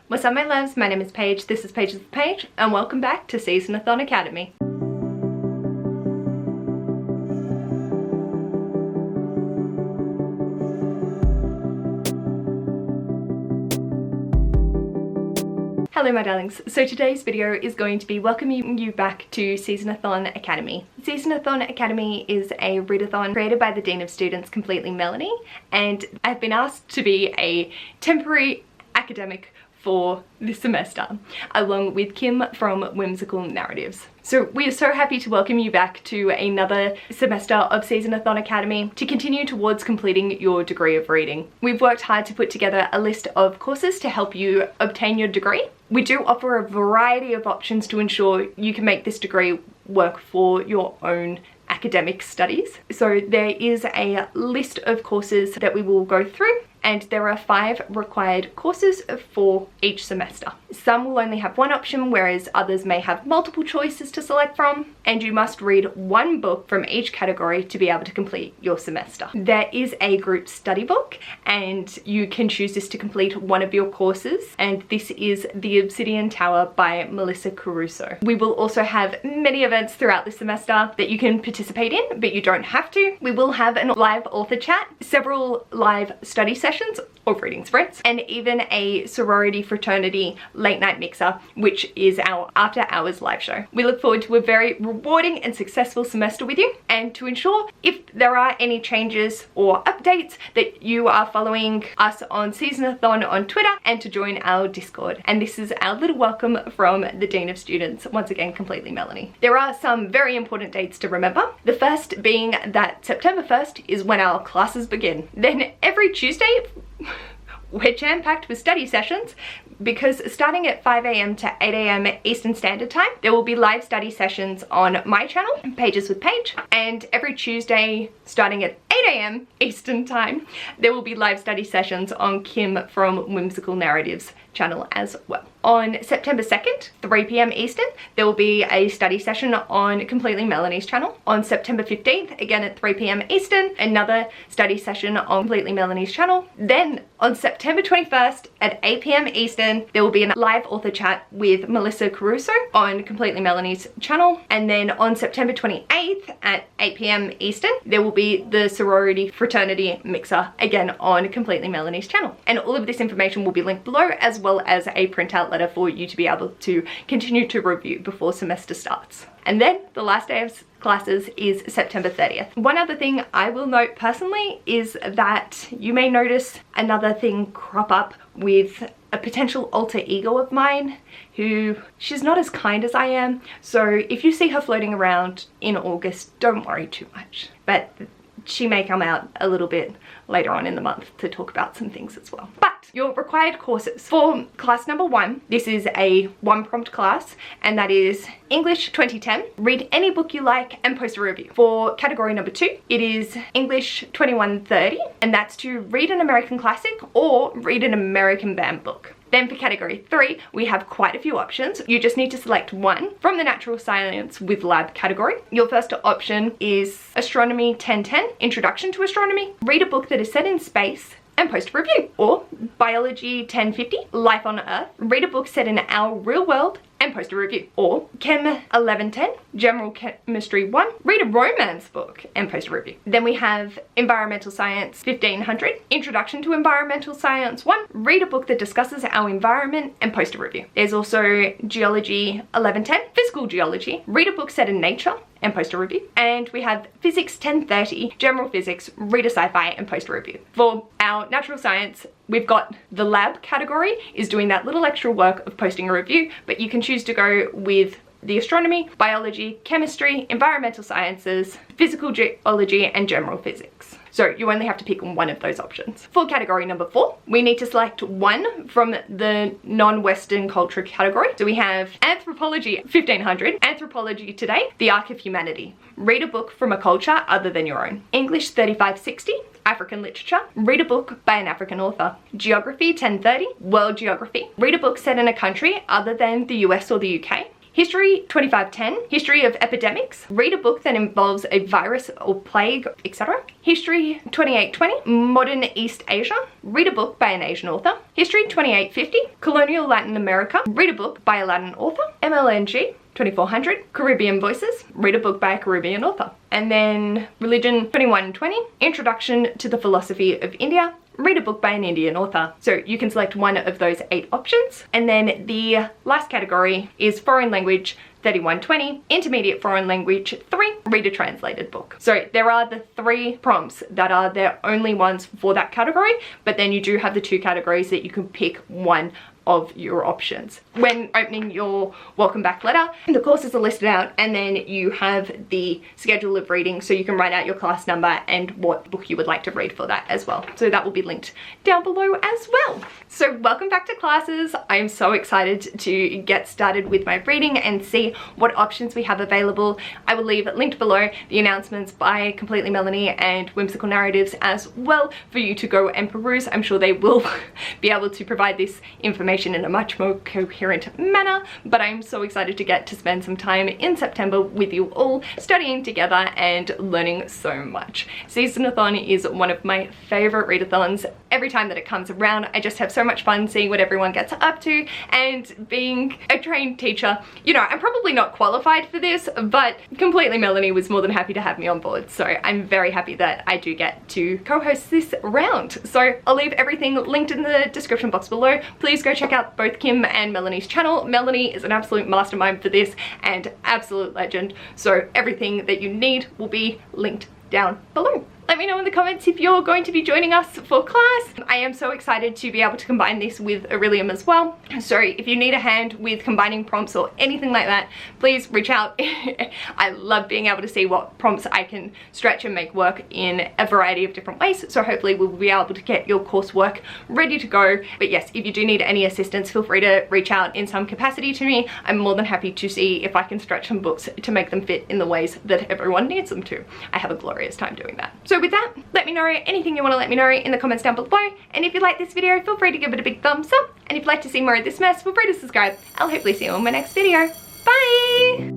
What's up my loves, my name is Paige, this is Paige with Paige, and welcome back to SeasonAthon Academy. Hello my darlings, so today's video is going to be welcoming you back to SeasonAthon Academy. SeasonAthon Academy is a readathon created by the Dean of Students, Completely Melanie, and I've been asked to be a temporary academic for this semester, along with Kim from Whimsical Narratives. So we are so happy to welcome you back to another semester of SeasonAthon Academy to continue towards completing your degree of reading. We've worked hard to put together a list of courses to help you obtain your degree. We do offer a variety of options to ensure you can make this degree work for your own academic studies. So there is a list of courses that we will go through, and there are 5 required courses for each semester. Some will only have one option, whereas others may have multiple choices to select from, and you must read one book from each category to be able to complete your semester. There is a group study book, and you can choose this to complete one of your courses, and this is The Obsidian Tower by Melissa Caruso. We will also have many events throughout the semester that you can participate in, but you don't have to. We will have a live author chat, several live study sessions or reading sprints, and even a sorority fraternity late night mixer, which is our after hours live show. We look forward to a very rewarding and successful semester with you, and to ensure if there are any changes or updates that you are following us on SeasonAthon on Twitter and to join our Discord. And this is our little welcome from the Dean of Students, once again Completely Melanie. There are some very important dates to remember. The first being that September 1st is when our classes begin. Then every Tuesday we're jam-packed with study sessions, because starting at 5 AM to 8 AM Eastern Standard Time, there will be live study sessions on my channel, Pages with Paige, and every Tuesday starting at 8 AM Eastern Time, there will be live study sessions on Kim from Whimsical Narratives channel as well. On September 2nd, 3 PM Eastern, there will be a study session on Completely Melanie's channel. On September 15th, again at 3 PM Eastern, another study session on Completely Melanie's channel. Then on September 21st at 8 PM Eastern, there will be a live author chat with Melissa Caruso on Completely Melanie's channel. And then on September 28th at 8 PM Eastern, there will be the sorority fraternity mixer, again on Completely Melanie's channel. And all of this information will be linked below, as well as a printout letter for you to be able to continue to review before semester starts. And then the last day of classes is September 30th. One other thing I will note personally is that you may notice another thing crop up with a potential alter ego of mine, who she's not as kind as I am. So if you see her floating around in August, don't worry too much. But she may come out a little bit later on in the month to talk about some things as well. But your required courses for class number 1, this is a 1 prompt class, and that is English 2010. Read any book you like and post a review. For category number 2, it is English 2130, and that's to read an American classic or read an American banned book. Then for category 3, we have quite a few options. You just need to select one from the natural science with lab category. Your first option is Astronomy 1010, Introduction to Astronomy. Read a book that is set in space and post a review. Or Biology 1050, Life on Earth. Read a book set in our real world and post a review. Or Chem 1110, General Chemistry 1, read a romance book and post a review. Then we have Environmental Science 1500, Introduction to Environmental Science 1, read a book that discusses our environment and post a review. There's also Geology 1110, Physical Geology, read a book set in nature and post a review. And we have Physics 1030, General Physics, read a sci-fi and post a review. For our natural science, we've got the lab category is doing that little extra work of posting a review, but you can choose to go with the astronomy, biology, chemistry, environmental sciences, physical geology, and general physics. So you only have to pick one of those options. For category number 4, we need to select one from the non-Western culture category. So we have Anthropology 1500, Anthropology Today, The Arc of Humanity. Read a book from a culture other than your own. English 3560, African literature. Read a book by an African author. Geography 1030, World Geography. Read a book set in a country other than the US or the UK. History 2510, history of epidemics, read a book that involves a virus or plague, etc. History 2820, modern East Asia, read a book by an Asian author. History 2850, colonial Latin America, read a book by a Latin author. MLNG 2400, Caribbean Voices, read a book by a Caribbean author. And then Religion 2120, Introduction to the Philosophy of India, read a book by an Indian author. So you can select one of those 8 options. And then the last category is Foreign Language 3120, Intermediate Foreign Language 3, read a translated book. So there are the 3 prompts that are the only ones for that category, but then you do have the 2 categories that you can pick one of your options. When opening your welcome back letter, the courses are listed out, and then you have the schedule of reading, so you can write out your class number and what book you would like to read for that as well. So that will be linked down below as well. So welcome back to classes. I'm so excited to get started with my reading and see what options we have available. I will leave linked below the announcements by Completely Melanie and Whimsical Narratives as well for you to go and peruse. I'm sure they will be able to provide this information in a much more coherent manner, but I'm so excited to get to spend some time in September with you all, studying together and learning so much. SeasonAthon is one of my favorite readathons. Every time that it comes around, I just have so much fun seeing what everyone gets up to, and being a trained teacher, you know, I'm probably not qualified for this, but Completely Melanie was more than happy to have me on board, so I'm very happy that I do get to co-host this round. So I'll leave everything linked in the description box below. Please go check out both Kim and Melanie's channel. Melanie is an absolute mastermind for this and absolute legend, so everything that you need will be linked down below. Let me know in the comments if you're going to be joining us for class. I am so excited to be able to combine this with Aurelium as well. So if you need a hand with combining prompts or anything like that, please reach out. I love being able to see what prompts I can stretch and make work in a variety of different ways. So hopefully we'll be able to get your coursework ready to go. But yes, if you do need any assistance, feel free to reach out in some capacity to me. I'm more than happy to see if I can stretch some books to make them fit in the ways that everyone needs them to. I have a glorious time doing that. So with that, let me know anything you want to let me know in the comments down below, and if you like this video, feel free to give it a big thumbs up, and if you'd like to see more of this mess, feel free to subscribe. I'll hopefully see you in my next video. Bye!